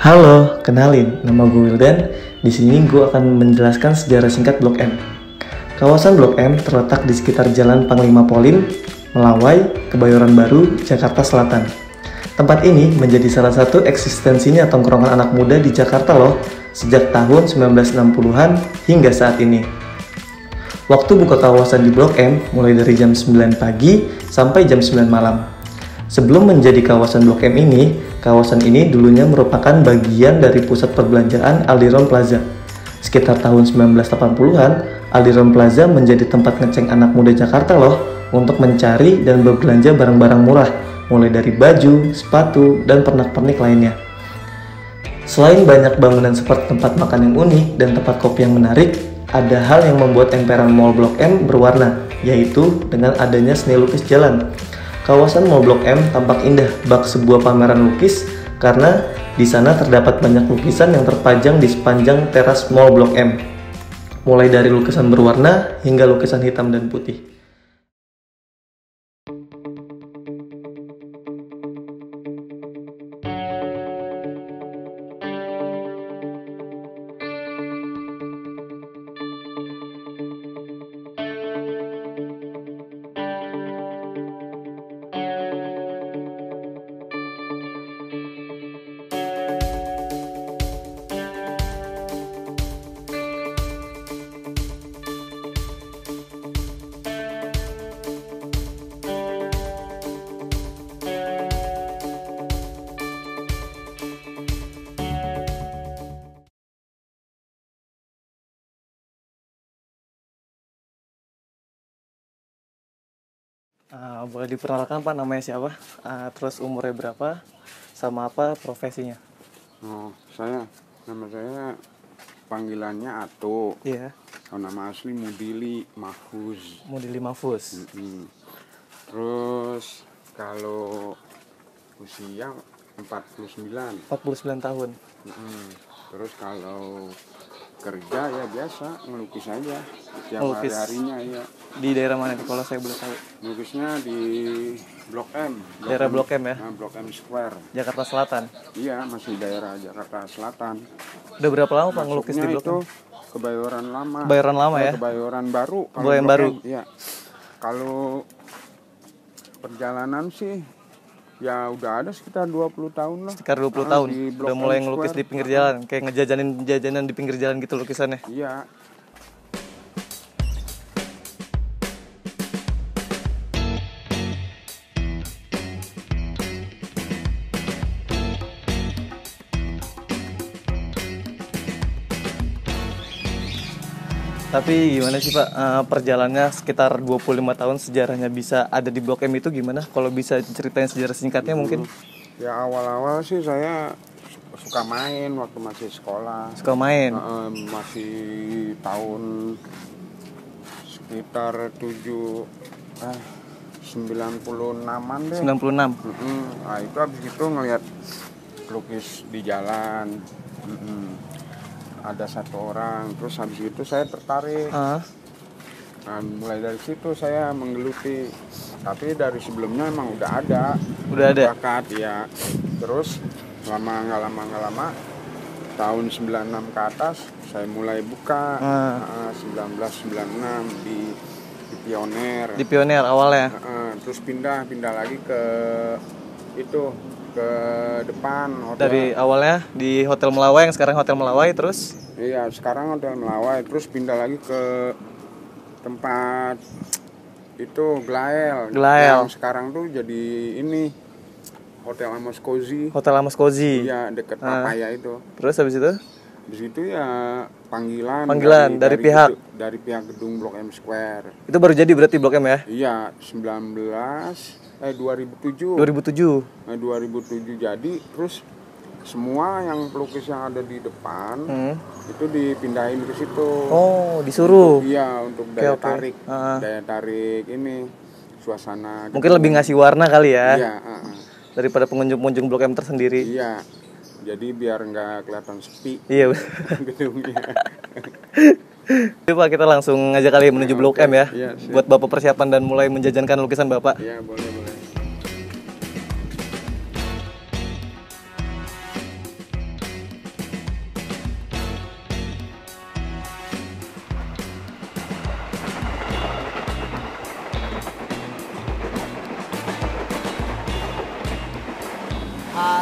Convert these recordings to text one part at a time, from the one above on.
Halo, kenalin, nama gue Wildan. Di sini gue akan menjelaskan sejarah singkat Blok M. Kawasan Blok M terletak di sekitar Jalan Panglima Polim, Melawai, Kebayoran Baru, Jakarta Selatan. Tempat ini menjadi salah satu eksistensinya tongkrongan anak muda di Jakarta loh, sejak tahun 1960-an hingga saat ini. Waktu buka kawasan di Blok M mulai dari jam 9 pagi sampai jam 9 malam. Sebelum menjadi kawasan Blok M ini, kawasan ini dulunya merupakan bagian dari pusat perbelanjaan Aldiron Plaza. Sekitar tahun 1980-an, Aldiron Plaza menjadi tempat ngeceng anak muda Jakarta loh untuk mencari dan berbelanja barang-barang murah, mulai dari baju, sepatu, dan pernak-pernik lainnya. Selain banyak bangunan seperti tempat makan yang unik dan tempat kopi yang menarik, ada hal yang membuat emperan Mall Blok M berwarna, yaitu dengan adanya seni lukis jalan. Kawasan Mall Blok M tampak indah bak sebuah pameran lukis karena di sana terdapat banyak lukisan yang terpajang di sepanjang teras Mall Blok M. Mulai dari lukisan berwarna hingga lukisan hitam dan putih. Boleh diperkenalkan Pak, namanya siapa? Terus umurnya berapa? Sama apa profesinya? Nama saya panggilannya Ato. Iya. Nama asli Mudili Mahfuz. Mudili Mahfuz. Terus kalau usia 49. 49 tahun. Terus kalau kerja ya biasa ngelukis aja tiap Ngelukis. hari-harinya ya. Di daerah mana nih kalau saya boleh tahu? Ngelukisnya di Blok M. Daerah Blok M ya? Blok M Square. Jakarta Selatan. Iya, masih daerah Jakarta Selatan. Udah berapa lama Pak ngelukis di Masuknya Blok M? itu Kebayoran Lama. Kebayoran Lama ya? Kebayoran Baru. Kebayoran Baru. Iya. Kalau perjalanan sih ya udah ada sekitar 20 tahun lah. Sekitar 20 tahun. Di Blok Udah mulai M ngelukis Square. di pinggir jalan, kayak ngejajanin di pinggir jalan gitu lukisannya. Iya. Tapi gimana sih Pak, perjalanannya sekitar 25 tahun sejarahnya bisa ada di Blok M itu gimana? Kalau bisa ceritain sejarah singkatnya mungkin? Ya awal-awal sih saya suka main waktu masih sekolah. Suka main? Masih tahun sekitar 96-an deh. 96? Nah itu habis itu ngelihat lukis di jalan. Ada satu orang, terus habis itu saya tertarik. Nah, mulai dari situ saya menggeluti. Tapi dari sebelumnya emang udah ada. Bakat ya. Terus nggak lama tahun 96 ke atas saya mulai buka. 1996 di Pioner. Di Pioner awalnya? Terus pindah lagi ke itu, ke depan hotel. Dari awalnya di Hotel Melawai, yang sekarang Hotel Melawai, terus? Iya, sekarang Hotel Melawai, terus pindah lagi ke tempat itu Glael. Yang sekarang tuh jadi ini Hotel Amos Cozy. Hotel Amos Cozy. Iya, dekat Papaya itu. Terus habis itu? Habis itu ya panggilan dari pihak gedung Blok M Square. Itu baru jadi berarti Blok M ya? Iya, 2007. 2007 jadi, terus semua yang pelukis yang ada di depan itu dipindahin ke situ. Oh, disuruh. Untuk daya tarik ini suasana. Mungkin lebih ngasih warna kali ya. Iya, daripada pengunjung-pengunjung Blok M tersendiri. Iya. Jadi biar nggak kelihatan sepi. Iya. Gedungnya. Jadi Pak, kita langsung ngajak kali menuju Blok M ya. Iya, buat Bapak persiapan dan mulai menjajankan lukisan Bapak. Iya, boleh.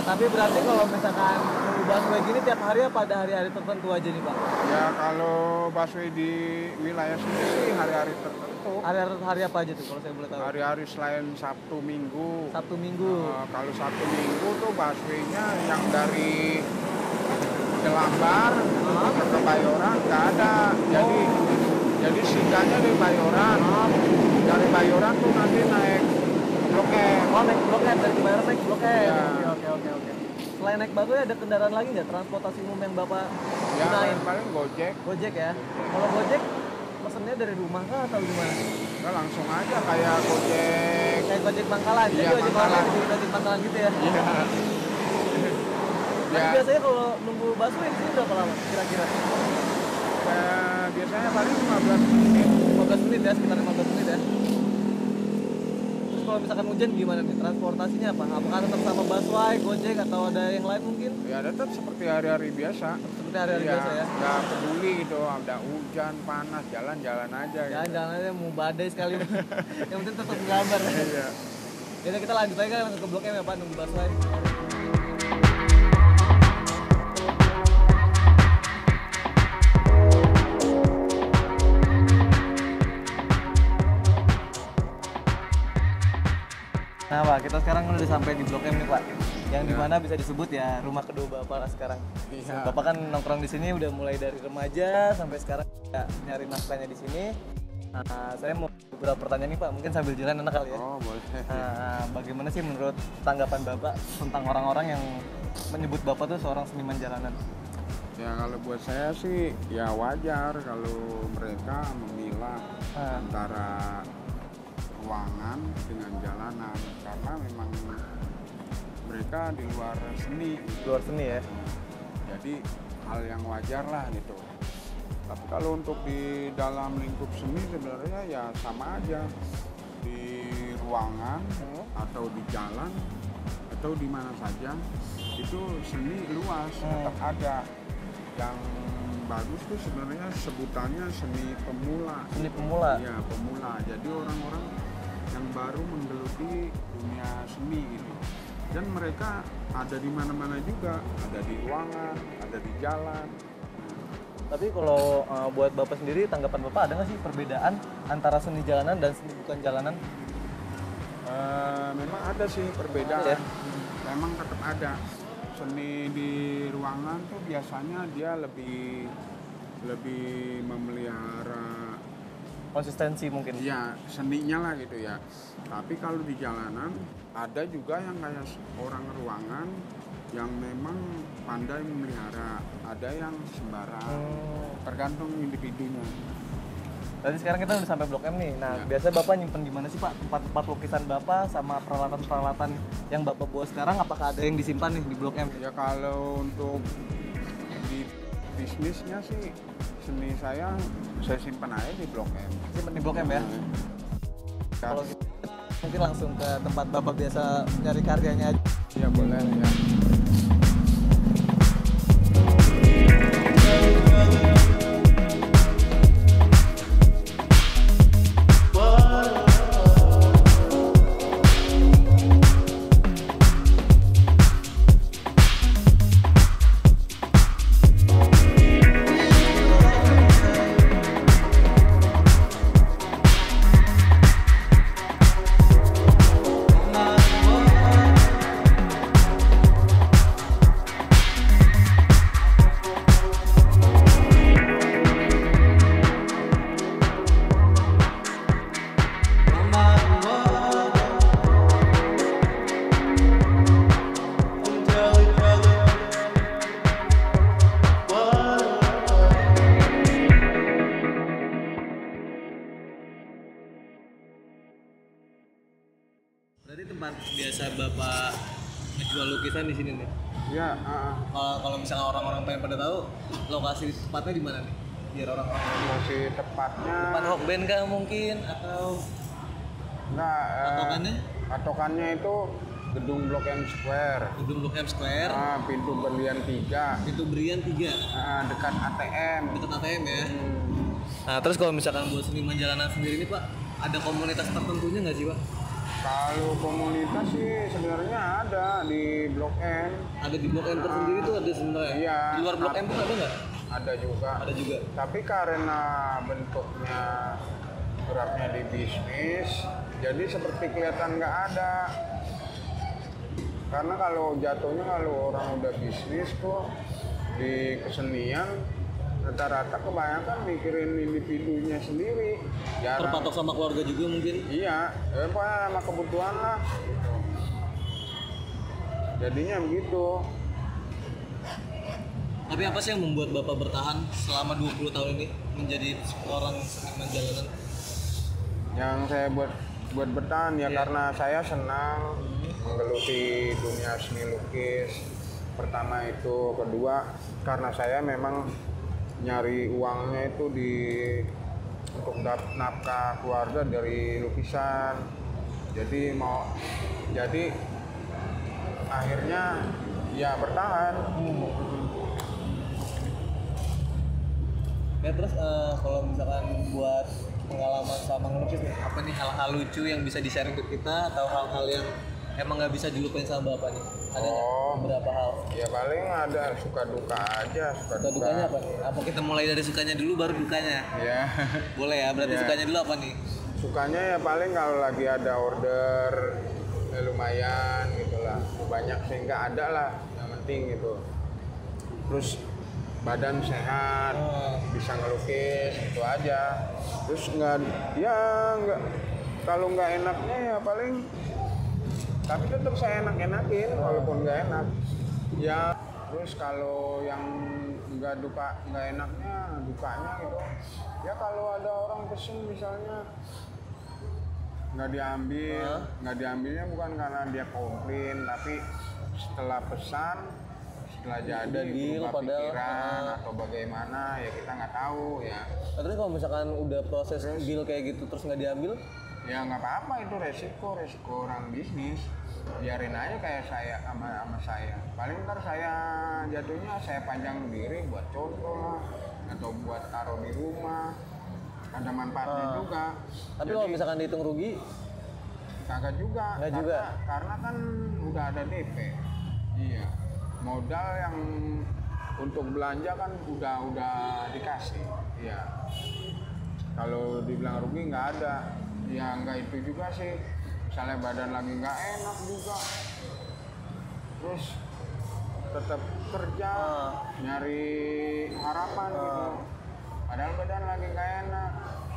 tapi berarti kalau misalkan busway gini tiap hari apa ada hari-hari tertentu aja nih Pak? Ya kalau busway di wilayah sini sih hari-hari tertentu. Hari apa aja tuh kalau saya boleh tahu? Hari-hari selain Sabtu Minggu. Sabtu Minggu. Kalau Sabtu Minggu tuh busway-nya yang dari Jelambar ke Kebayoran nggak ada. Jadi singgahnya di Bayoran. Dari Bayoran tuh nanti naik Blok M. Oh naik Blok M, dari Kebayoran naik Blok M. Ya. Oke. Selain naik busway ada kendaraan lagi nggak transportasi umum yang Bapak Ya gunain? paling Gojek. Gojek ya. Kalau Gojek pesennya dari rumah kah atau gimana? Nah, langsung aja kayak Gojek. Kayak Gojek Pangkalan. Iya, Jadi ojek Pangkalan. online di Gojek Pangkalan gitu ya. Iya. Tapi Ya. biasanya kalau nunggu busway di sini berapa lama kira-kira? Biasanya paling 15 menit. 15 menit ya, sekitar 15 menit ya. Terus kalau misalkan hujan gimana nih? Transportasinya apa? Apakah tetap sama busway, Gojek atau ada yang lain mungkin? Ya tetap seperti hari-hari biasa. Seperti hari-hari biasa ya. Nggak peduli gitu, ada hujan, panas, jalan-jalan aja. Jalan-jalan aja mau badai sekali. Yang penting tetap gambar. Iya. Jadi kita lanjut aja langsung ke Blok M ya Pak, nunggu busway. Nah Pak, kita sekarang udah sampai di Blok M nih Pak, yang dimana bisa disebut ya rumah kedua Bapak lah sekarang. Iya. Bapak kan nongkrong di sini udah mulai dari remaja sampai sekarang ya, nyari nafkahnya di sini. Nah, saya mau beberapa pertanyaan nih Pak, mungkin sambil jalan enak kali ya. Oh boleh. Nah, bagaimana sih menurut tanggapan Bapak tentang orang-orang yang menyebut Bapak tuh seorang seniman jalanan? Ya kalau buat saya sih ya wajar kalau mereka memilah antara ruangan dengan jalanan karena memang mereka di luar seni. Luar seni ya? Jadi hal yang wajar lah gitu. Tapi kalau untuk di dalam lingkup seni sebenarnya ya sama aja, di ruangan atau di jalan atau di mana saja itu seni luas tetap ada. Yang bagus tuh sebenarnya sebutannya seni pemula. Seni pemula? Iya pemula, jadi orang-orang yang baru menggeluti dunia seni gitu. Dan mereka ada di mana-mana juga, ada di ruangan, ada di jalan. Tapi kalau buat Bapak sendiri, tanggapan Bapak ada nggak sih perbedaan antara seni jalanan dan seni bukan jalanan? Memang ada sih perbedaan, ya? Memang tetap ada. Seni di ruangan tuh biasanya dia lebih memelihara Konsistensi mungkin? ya seninya lah gitu ya. Tapi kalau di jalanan ada juga yang kayak orang ruangan yang memang pandai memelihara, ada yang sembarang, tergantung individunya. Berarti sekarang kita udah sampai Blok M nih. Nah, Ya. biasa Bapak nyimpen di mana sih Pak? Tempat-tempat lukisan Bapak sama peralatan-peralatan yang Bapak bawa sekarang, apakah ada yang disimpan nih di Blok M? Ya kalau untuk di bisnisnya sih seni saya simpan aja di Blok M. Simpan di Blok M ya? Kalau gitu, mungkin langsung ke tempat Bapak biasa nyari karyanya aja. Ya boleh ya. Berarti tempat biasa Bapak ngejual lukisan di sini nih. Ya, Kalau misalnya orang-orang pengen pada tahu lokasi tempatnya di mana nih? Biar orang-orang tahu. lokasi tepatnya Depan Hokben kah mungkin atau enggak patokannya? patokannya itu gedung Blok M Square. Gedung Blok M Square, Pintu berlian 3. pintu Berian 3, Dekat ATM. dekat ATM ya. Nah terus kalau misalkan buat seniman jalanan sendiri nih Pak, ada komunitas tertentunya nggak sih Pak? Kalau komunitas sih sebenarnya ada di Blok M. Ada di Blok M tersendiri tuh ada sebenarnya. Iya. Di luar Blok M tuh ada nggak? Ada juga. Ada juga. Tapi karena bentuknya geraknya di bisnis, jadi seperti kelihatan nggak ada. Karena kalau jatuhnya kalau orang udah bisnis kok di kesenian rata-rata kebanyakan mikirin individunya sendiri. Jarang. Terpatok sama keluarga juga mungkin. Iya, sama kebutuhan lah. Gitu. Jadinya begitu. Tapi apa sih yang membuat Bapak bertahan selama 20 tahun ini menjadi seorang seniman jalanan? Yang saya buat bertahan ya karena saya senang menggeluti dunia seni lukis. Pertama itu, kedua karena saya memang nyari uangnya itu untuk nafkah keluarga dari lukisan. Jadi akhirnya ya bertahan. Ya terus kalau misalkan buat pengalaman sama ngelukis nih, apa nih hal-hal lucu yang bisa di-share ke kita atau hal-hal yang emang nggak bisa dilupain sama Bapak nih? Ada beberapa hal? Ya paling ada suka duka aja. Suka dukanya apa nih? Apa kita mulai dari sukanya dulu baru dukanya? Ya. Boleh ya, berarti sukanya dulu apa nih? Sukanya ya paling kalau lagi ada order lumayan gitu lah. Banyak sehingga ada lah, yang penting gitu. Terus badan sehat, bisa ngelukis, itu aja. Terus kalau nggak enaknya ya paling, tapi tetap saya enakin walaupun nggak enak. Ya terus kalau yang nggak enaknya, dukanya gitu. Ya kalau ada orang pesen misalnya nggak diambilnya bukan karena dia komplain, tapi setelah pesan, setelah jadi berubah pikiran atau bagaimana ya kita nggak tahu ya. Terus kalau misalkan udah proses deal kayak gitu terus nggak diambil? Ya nggak apa-apa, itu resiko orang bisnis. Biarin aja kayak saya sama saya. Paling ntar saya jatuhnya saya panjang diri buat contoh lah, atau buat taruh di rumah. Ada manfaatnya juga. Tapi kalau misalkan dihitung rugi? Kagak juga. Karena kan udah ada DP. Iya. Modal yang untuk belanja kan udah dikasih. Iya. Kalau dibilang rugi nggak ada. Ya nggak itu juga sih. Misalnya badan lagi nggak enak juga. Terus tetap kerja, nyari harapan gitu. Padahal badan lagi nggak enak,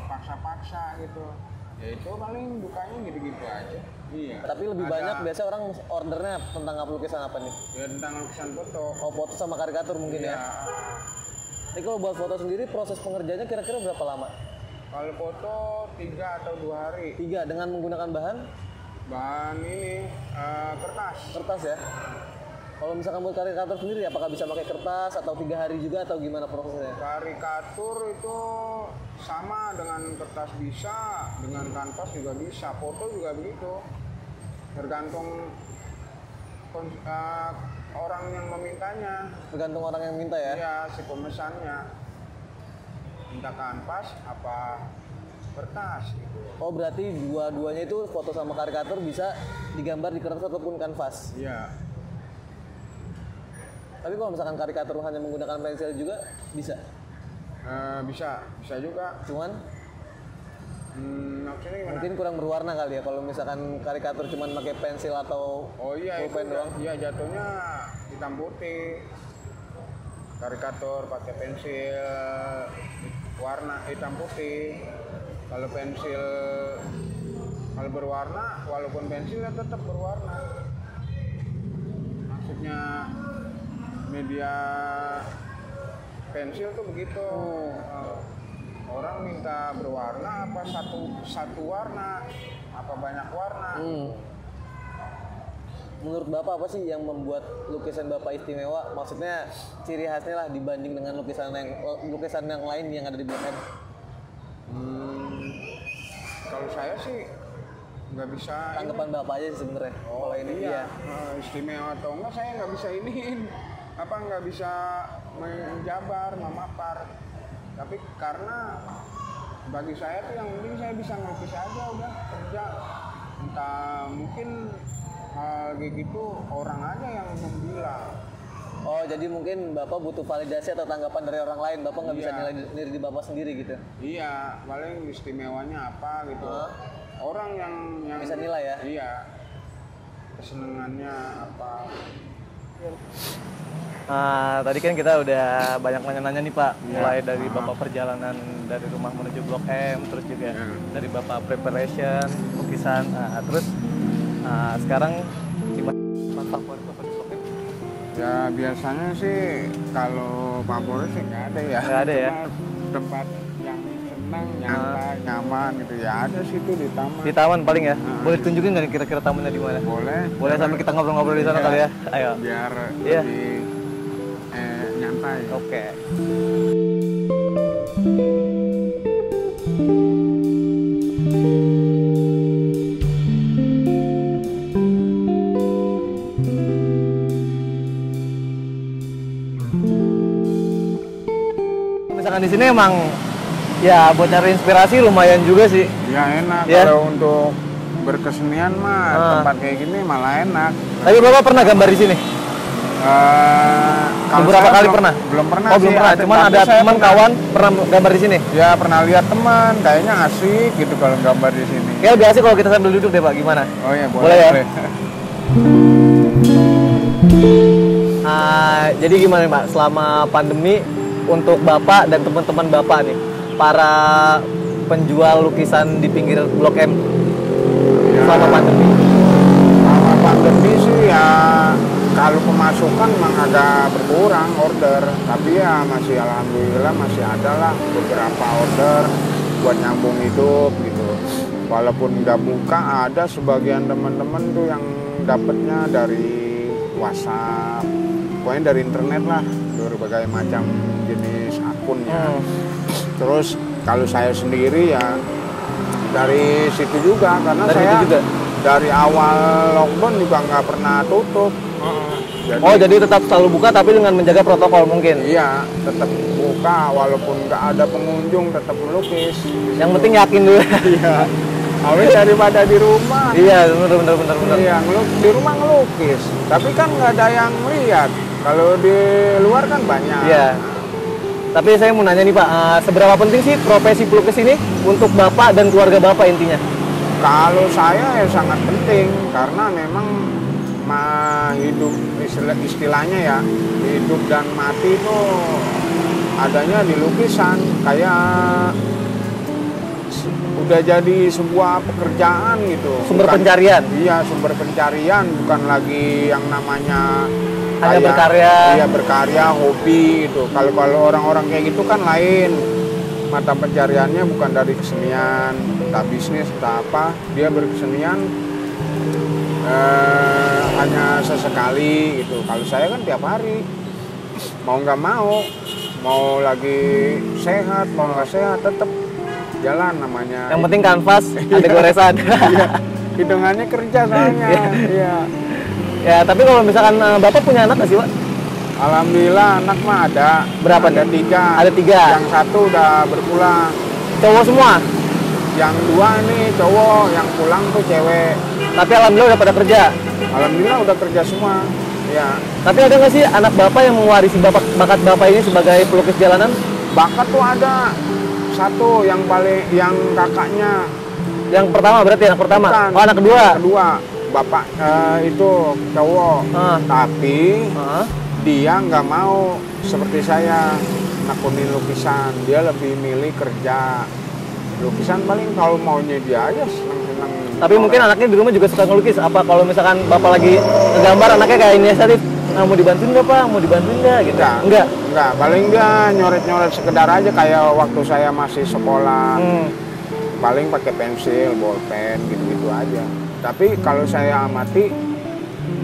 paksa-paksa gitu. Ya itu paling dukanya gitu-gitu aja. Iya. Tapi lebih banyak biasa orang ordernya tentang lukisan apa nih? Ya tentang lukisan foto. Oh, foto sama karikatur mungkin ya? Tapi kalau buat foto sendiri proses pengerjaannya kira-kira berapa lama? Kalau foto 3 atau 2 hari. 3 dengan menggunakan bahan? Bahan ini kertas. Kertas ya? Kalau misalkan buat karikatur sendiri, apakah bisa pakai kertas atau 3 hari juga atau gimana prosesnya? Karikatur itu sama dengan kertas bisa, dengan kanvas juga bisa, foto juga begitu. Tergantung orang yang memintanya. Tergantung orang yang minta ya? Iya, si pemesannya. Minta kanvas apa kertas gitu. Oh berarti dua-duanya itu foto sama karikatur bisa digambar di kertas ataupun kanvas? Iya. Tapi kalau misalkan karikatur hanya menggunakan pensil juga bisa? Bisa juga. Cuman? Maksudnya gimana? Mungkin kurang berwarna kali ya kalau misalkan karikatur cuman pakai pensil atau pulpen doang? Iya jatuhnya hitam putih. Karikatur pakai pensil warna hitam putih. Kalau pensil kalau berwarna, walaupun pensil ya tetap berwarna. Maksudnya media pensil tuh begitu. Orang minta berwarna apa satu warna, apa banyak warna. Menurut Bapak apa sih yang membuat lukisan Bapak istimewa? Maksudnya ciri khasnya lah dibanding dengan lukisan yang lain yang ada di Blok M. Kalau saya sih nggak bisa. Tanggapan Bapak aja sih sebenarnya. Kalau ini iya. Istimewa atau enggak saya nggak bisa nggak bisa menjabar, memapar. Tapi karena bagi saya tuh yang penting saya bisa ngelukis aja udah kerja. Entah mungkin hal kayak gitu orang aja yang bilang. Oh, jadi mungkin Bapak butuh validasi atau tanggapan dari orang lain. Bapak nggak bisa nilai diri Bapak sendiri gitu? Iya, paling istimewanya apa gitu. Orang yang bisa nilai ya? Iya, kesenangannya apa. Tadi kan kita udah banyak nanya-nanya nih Pak, mulai dari Bapak perjalanan dari rumah menuju Blok M, terus juga dari Bapak preparation, lukisan, terus sekarang gimana favorit Bapak di Blok M? Ya biasanya sih kalau favorit sih nggak ada ya. Nggak ada ya? Tempat yang senang, nyantai, nyaman gitu ya ada situ di taman. Di taman paling ya? Boleh tunjukin nggak kira-kira tamannya di mana? Boleh. Boleh sambil kita ngobrol-ngobrol di sana kali ya? Ayo. Biar lebih nyantai. Oke. Misalkan di sini emang ya buat cari inspirasi lumayan juga sih. Ya enak kalau untuk berkesenian mah tempat kayak gini malah enak. Tapi Bapak pernah gambar di sini? Beberapa kali pernah? Belum pernah. Oh, belum pernah. Cuman ada teman kawan pernah gambar di sini. Ya pernah lihat teman, kayaknya asik gitu kalau gambar di sini. Kayak lebih asik kalau kita sambil duduk deh Pak, gimana? Oh iya boleh. Boleh ya? Jadi gimana Pak, selama pandemi untuk Bapak dan teman-teman Bapak nih, para penjual lukisan di pinggir Blok M selama pandemi? Selama pandemi sih ya kalau pemasukan memang agak berkurang order, tapi ya masih alhamdulillah masih ada lah beberapa order buat nyambung hidup gitu. Walaupun nggak buka, ada sebagian teman-teman tuh yang dapatnya dari WhatsApp, pokoknya dari internet lah, berbagai macam jenis akunnya. Terus kalau saya sendiri ya dari situ juga, karena dari saya juga dari awal lockdown juga nggak pernah tutup. Jadi tetap selalu buka tapi dengan menjaga protokol mungkin? Iya, tetap buka walaupun nggak ada pengunjung, tetap melukis. Yang penting yakin dulu. Iya, awalnya daripada di rumah. Iya, bener. Iya, di rumah ngelukis, tapi kan nggak ada yang lihat. Kalau di luar kan banyak. Iya. Tapi saya mau nanya nih Pak, seberapa penting sih profesi pelukis ini untuk Bapak dan keluarga Bapak intinya? Kalau saya ya sangat penting, karena memang hidup istilahnya ya, hidup dan mati itu adanya di lukisan. Kayak udah jadi sebuah pekerjaan gitu. Sumber pencarian? Iya, sumber pencarian, bukan lagi yang namanya hanya berkarya. Iya, berkarya, hobi gitu. Kalau orang-orang kayak gitu kan lain. Mata pencariannya bukan dari kesenian, entah bisnis, entah apa. Dia berkesenian hanya sesekali gitu. Kalau saya kan tiap hari, mau nggak mau lagi sehat, mau nggak sehat, tetap jalan namanya. Yang penting kanvas, ada goresan. Iya, hitungannya kerja soalnya. Iya. Ya, tapi kalau misalkan Bapak punya anak nggak sih Pak? Alhamdulillah anak mah ada. Berapa? Ada 3. Ada 3. Yang 1 udah berpulang. Cowok semua? Yang 2 nih cowok, yang pulang tuh cewek. Tapi alhamdulillah udah pada kerja? Alhamdulillah udah kerja semua. Ya. Tapi ada nggak sih anak Bapak yang mewarisi bakat Bapak ini sebagai pelukis jalanan? Bakat tuh ada. 1 yang kakaknya. Yang pertama berarti anak pertama? Bukan. Oh, anak kedua? Kedua. Bapak itu cowok. Tapi dia nggak mau seperti saya nekunin lukisan. Dia lebih milih kerja. Lukisan paling kalau maunya dia aja seneng-seneng. Tapi mungkin anaknya di rumah juga suka ngelukis. Apa kalau misalkan Bapak lagi ngegambar, anaknya kayak inisiatif, mau dibantuin nggak Pak? Mau dibantuin nggak? Gitu? Enggak. Paling dia nyoret-nyoret sekedar aja kayak waktu saya masih sekolah. Paling pakai pensil, bolpen, gitu-gitu aja. Tapi kalau saya amati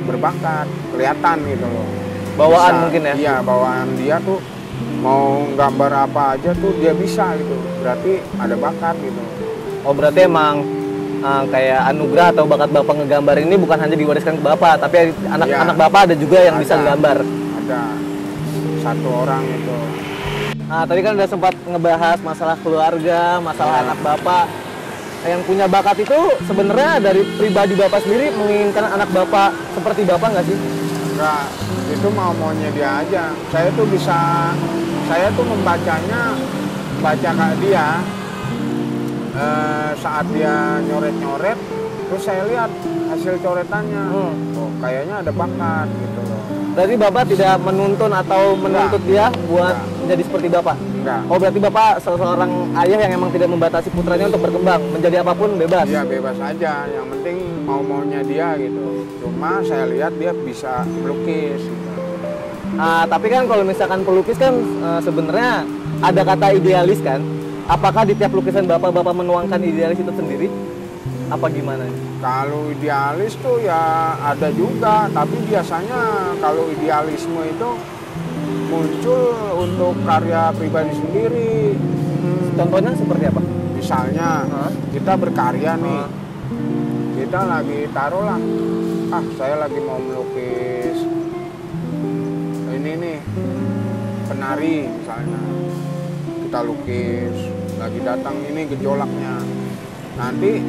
berbakat, kelihatan gitu loh. Bawaan bisa, mungkin ya? Iya, bawaan dia tuh mau gambar apa aja tuh dia bisa gitu. Berarti ada bakat gitu. Oh, berarti emang kayak anugerah atau bakat Bapak ngegambar ini bukan hanya diwariskan ke Bapak, tapi anak-anak Bapak ada juga yang bisa gambar. Ada 1 orang itu. Tadi kan udah sempat ngebahas masalah keluarga, masalah anak Bapak. yang punya bakat itu sebenarnya dari pribadi Bapak sendiri menginginkan anak Bapak seperti Bapak nggak sih? Enggak, itu maunya dia aja. Saya tuh baca kayak dia saat dia nyoret-nyoret, terus saya lihat hasil coretannya. Oh, kayaknya ada bakat gitu loh. Berarti Bapak tidak menuntun atau menuntut dia buat menjadi seperti Bapak? Enggak. Oh, berarti Bapak seorang ayah yang emang tidak membatasi putranya untuk berkembang, menjadi apapun bebas? Iya, bebas aja. Yang penting maunya dia gitu. Cuma saya lihat dia bisa melukis gitu. Tapi kan kalau misalkan pelukis kan sebenarnya ada kata idealis kan? Apakah di tiap lukisan Bapak menuangkan idealis itu sendiri? Apa gimana? Kalau idealis tuh ya ada juga, tapi biasanya kalau idealisme itu muncul untuk karya pribadi sendiri. Contohnya seperti apa? Misalnya kita berkarya nih, kita lagi taruhlah, saya lagi mau melukis ini nih penari misalnya, kita lukis, lagi datang ini gejolaknya. Nanti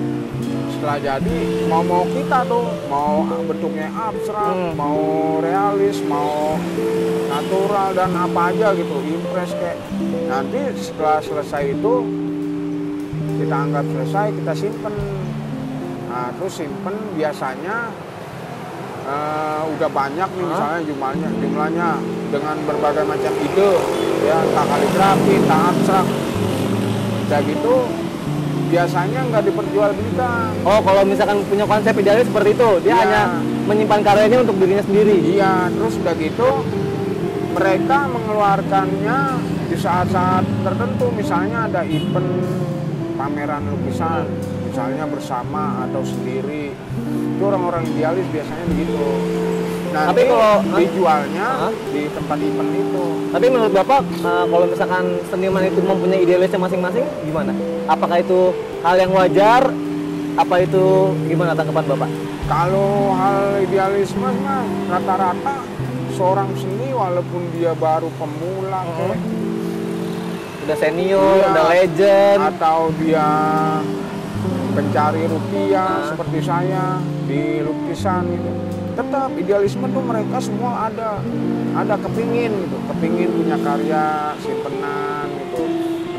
setelah jadi mau kita tuh mau bentuknya abstrak, mau realis, mau natural dan apa aja gitu, impress kayak. Nanti setelah selesai itu kita anggap selesai, kita simpen. Nah, terus simpen biasanya udah banyak nih misalnya jumlahnya dengan berbagai macam ide, ya entah kaligrafi, entah abstrak. Udah gitu biasanya nggak diperjualbelikan. Oh, kalau misalkan punya konsep idealis seperti itu, dia hanya menyimpan karyanya untuk dirinya sendiri. Iya, terus udah gitu mereka mengeluarkannya di saat-saat tertentu, misalnya ada event pameran lukisan, misalnya bersama atau sendiri. Itu orang-orang idealis biasanya begitu. Nanti tapi kalau dijualnya di tempat event itu. Tapi menurut Bapak, kalau misalkan seniman itu mempunyai idealisnya masing-masing, gimana? Apakah itu hal yang wajar? Apa itu gimana tanggapan Bapak? Kalau hal idealisme mah rata-rata seorang seni walaupun dia baru pemula, udah senior, udah legend, atau dia pencari rupiah seperti saya di lukisan gitu, tetap idealisme tuh mereka semua ada kepingin gitu, kepingin punya karya simpenan gitu,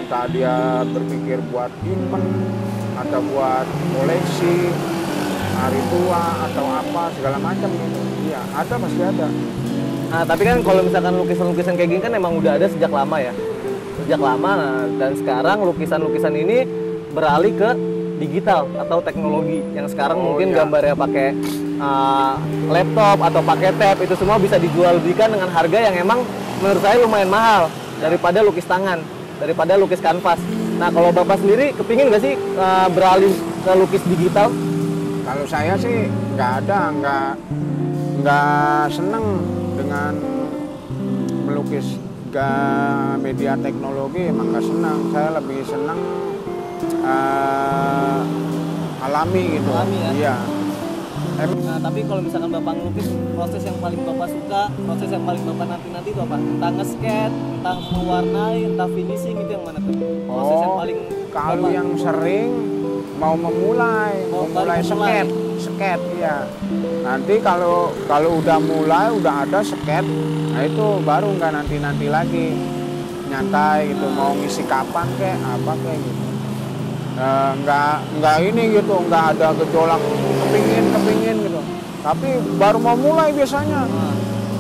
entah dia berpikir buat event atau buat koleksi hari tua atau apa segala macam gitu. Iya, ada, pasti ada. Nah, tapi kan kalau misalkan lukisan-lukisan kayak gini kan emang udah ada sejak lama ya, sejak lama. Dan sekarang lukisan-lukisan ini beralih ke digital atau teknologi yang sekarang mungkin gambarnya pakai laptop atau pakai tab, itu semua bisa dijual belikan dengan harga yang emang menurut saya lumayan mahal daripada lukis tangan, daripada lukis kanvas. Nah, kalau Bapak sendiri kepingin nggak sih beralih ke lukis digital? Kalau saya sih nggak seneng dengan melukis media teknologi, emang nggak senang. Saya lebih senang alami gitu. Alami ya? Iya. Nah, tapi kalau misalkan Bapak ngelukis, proses yang paling Bapak suka, proses yang paling Bapak nanti itu apa? Entah nge-sketch, entah mewarnai, entah finishing, itu yang mana tuh? Proses yang paling kalau yang sering mau memulai sketch ya. Nanti kalau udah mulai, udah ada sketch, nah itu baru nggak nanti lagi nyantai gitu, mau ngisi kapan kayak apa kayak gitu. Nggak ini gitu, nggak ada gejolak kepingin gitu. Tapi baru mau mulai biasanya,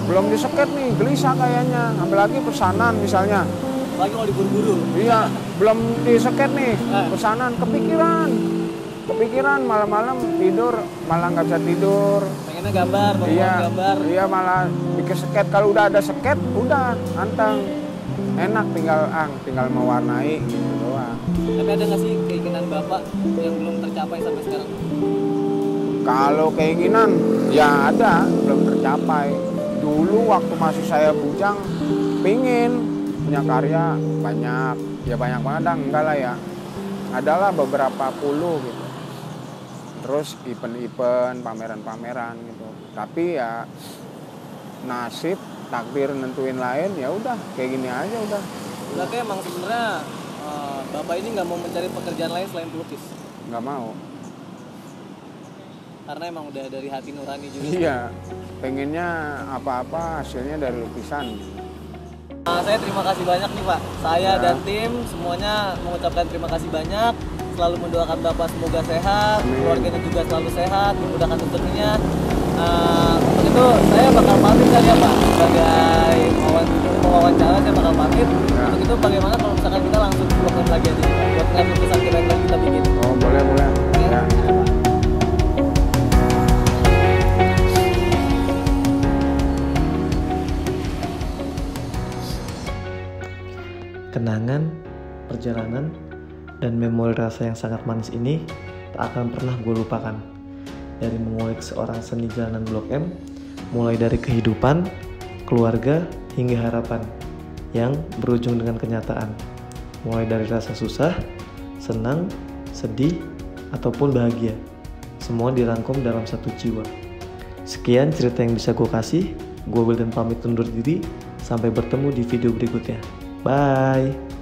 belum diseket nih, gelisah kayaknya. Ambil lagi pesanan misalnya. Lagi kalau diburu-buru. Iya, belum diseket nih, pesanan, kepikiran malam-malam tidur malah nggak bisa tidur. Pengennya gambar, gambar. Iya, malah bikin seket. Kalau udah ada seket, udah anteng, enak, tinggal mewarnai gitu doang. Tapi ada nggak sih keinginan Bapak yang belum tercapai sampai sekarang? Kalau keinginan, ya ada, belum tercapai. Dulu waktu masih saya bujang, pingin punya karya banyak, ya banyak banget, enggak lah ya. Adalah beberapa puluh gitu. Terus event-event, pameran-pameran gitu. Tapi ya nasib, takdir nentuin lain, ya udah kayak gini aja udah. Berarti emang sebenarnya Bapak ini nggak mau mencari pekerjaan lain selain pelukis? nggak mau. Karena emang udah dari hati nurani juga. Iya, pengennya apa-apa hasilnya dari lukisan. Saya terima kasih banyak nih Pak. Saya dan tim semuanya mengucapkan terima kasih banyak. Selalu mendoakan Bapak semoga sehat, keluarganya juga selalu sehat, dimudahkan rezekinya. Untuk itu saya bakal pamit kan ya Pak. Sebagai wawancara saya bakal pamit. Untuk itu bagaimana kalau misalkan kita langsung ke Blok M lagi aja Pak, buat ngeliat lukisan keren yang kita bikin. Oh boleh. Ya. Kenangan, perjalanan, dan memori rasa yang sangat manis ini tak akan pernah gue lupakan. Dari mengulik seorang seni jalanan Blok M, mulai dari kehidupan, keluarga, hingga harapan yang berujung dengan kenyataan. Mulai dari rasa susah, senang, sedih, ataupun bahagia. Semua dirangkum dalam satu jiwa. Sekian cerita yang bisa gue kasih. Gue Wildan pamit undur diri. Sampai bertemu di video berikutnya. Bye.